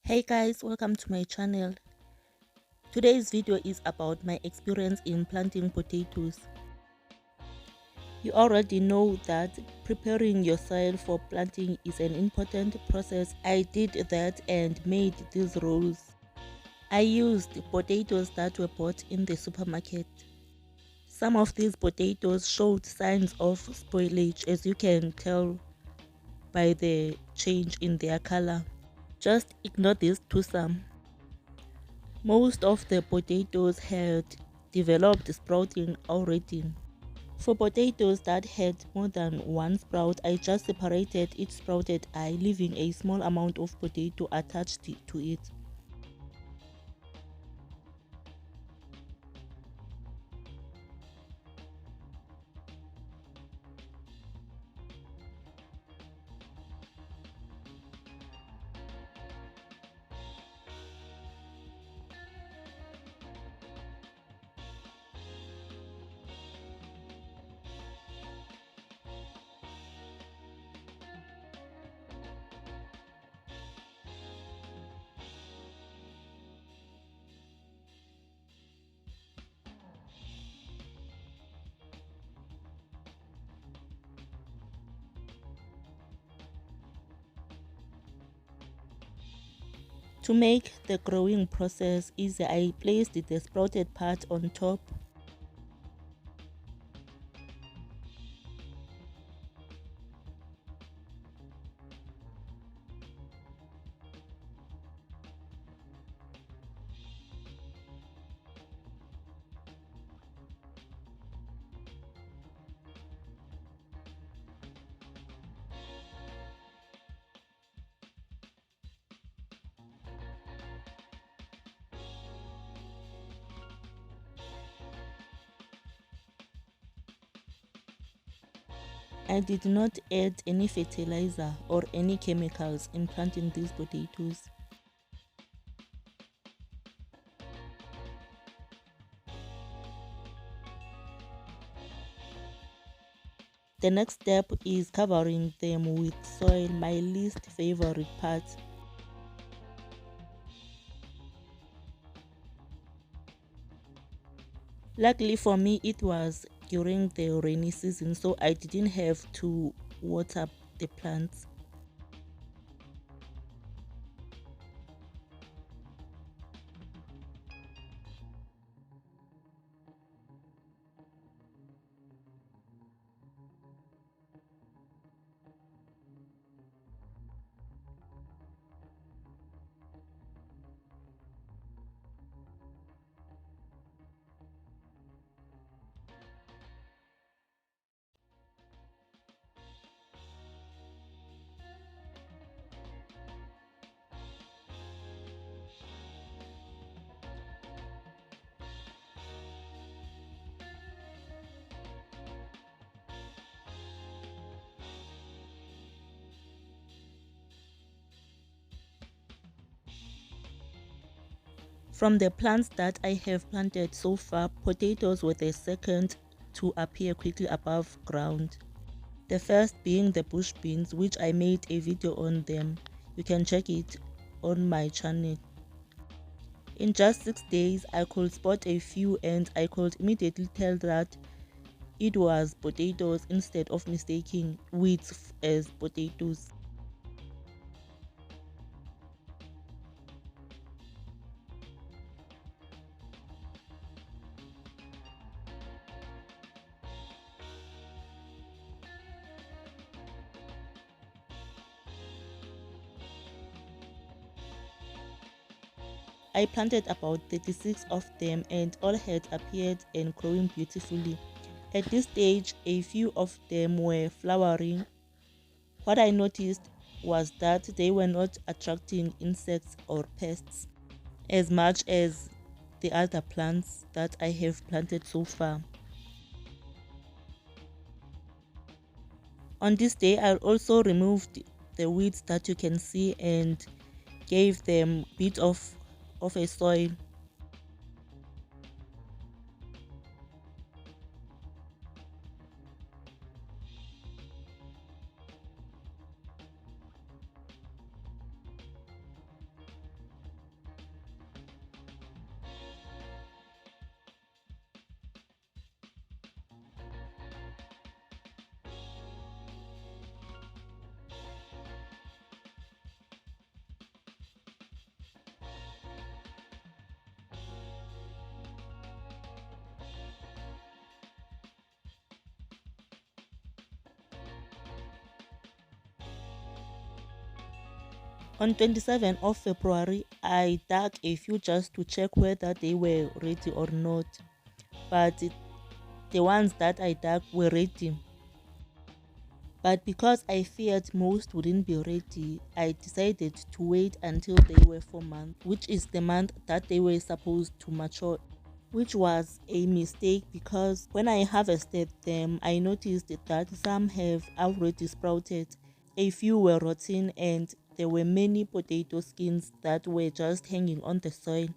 Hey guys, welcome to my channel. Today's video is about my experience in planting potatoes. You already know that preparing your soil for planting is an important process. I did that and made these rolls. I used potatoes that were bought in the supermarket. Some of these potatoes showed signs of spoilage, as you can tell by the change in their color. Just ignore this twosome. Most of the potatoes had developed sprouting already. For potatoes that had more than one sprout, I just separated each sprouted eye, leaving a small amount of potato attached to it. To make the growing process easier, I placed the sprouted part on top. I did not add any fertilizer or any chemicals in planting these potatoes. The next step is covering them with soil, my least favorite part. Luckily for me, it was during the rainy season, so I didn't have to water the plants. From the plants that I have planted so far, potatoes were the second to appear quickly above ground. The first being the bush beans, which I made a video on them. You can check it on my channel. In just 6 days, I could spot a few and I could immediately tell that it was potatoes instead of mistaking weeds as potatoes. I planted about 36 of them and all had appeared and growing beautifully. At this stage, a few of them were flowering. What I noticed was that they were not attracting insects or pests as much as the other plants that I have planted so far. On this day, I also removed the weeds that you can see and gave them a bit of a soil. On 27th of February, I dug a few just to check whether they were ready or not, but the ones that I dug were ready. But because I feared most wouldn't be ready, I decided to wait until they were 4 months, which is the month that they were supposed to mature, which was a mistake because when I harvested them, I noticed that some have already sprouted, a few were rotten, and there were many potato skins that were just hanging on the soil.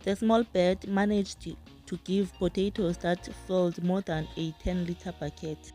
The small bird managed to give potatoes that filled more than a 10-liter bucket.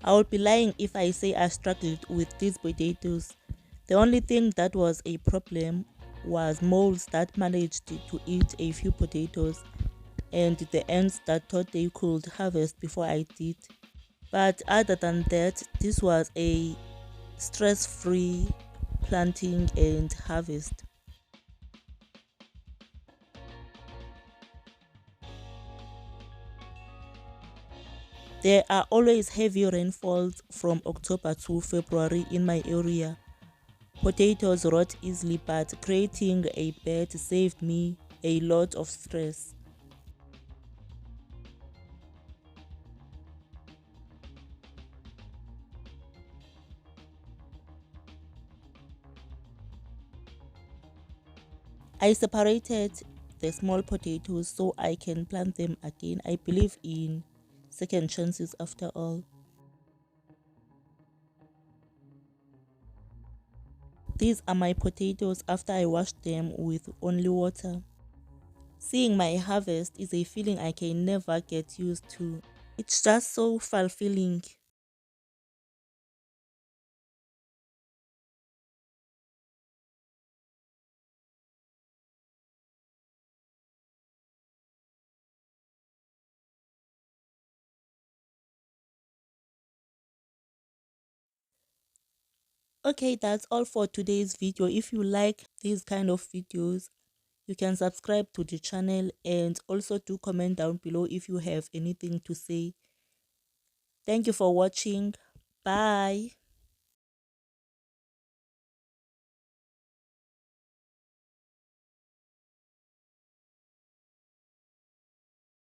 I would be lying if I say I struggled with these potatoes. The only thing that was a problem was moles that managed to eat a few potatoes and the ants that thought they could harvest before I did. But other than that, this was a stress-free planting and harvest. There are always heavy rainfalls from October to February in my area. Potatoes rot easily, but creating a bed saved me a lot of stress. I separated the small potatoes so I can plant them again. I believe in second chances after all. These are my potatoes after I washed them with only water. Seeing my harvest is a feeling I can never get used to. It's just so fulfilling. Okay, that's all for today's video. If you like these kind of videos, you can subscribe to the channel and also do comment down below if you have anything to say. Thank you for watching. Bye.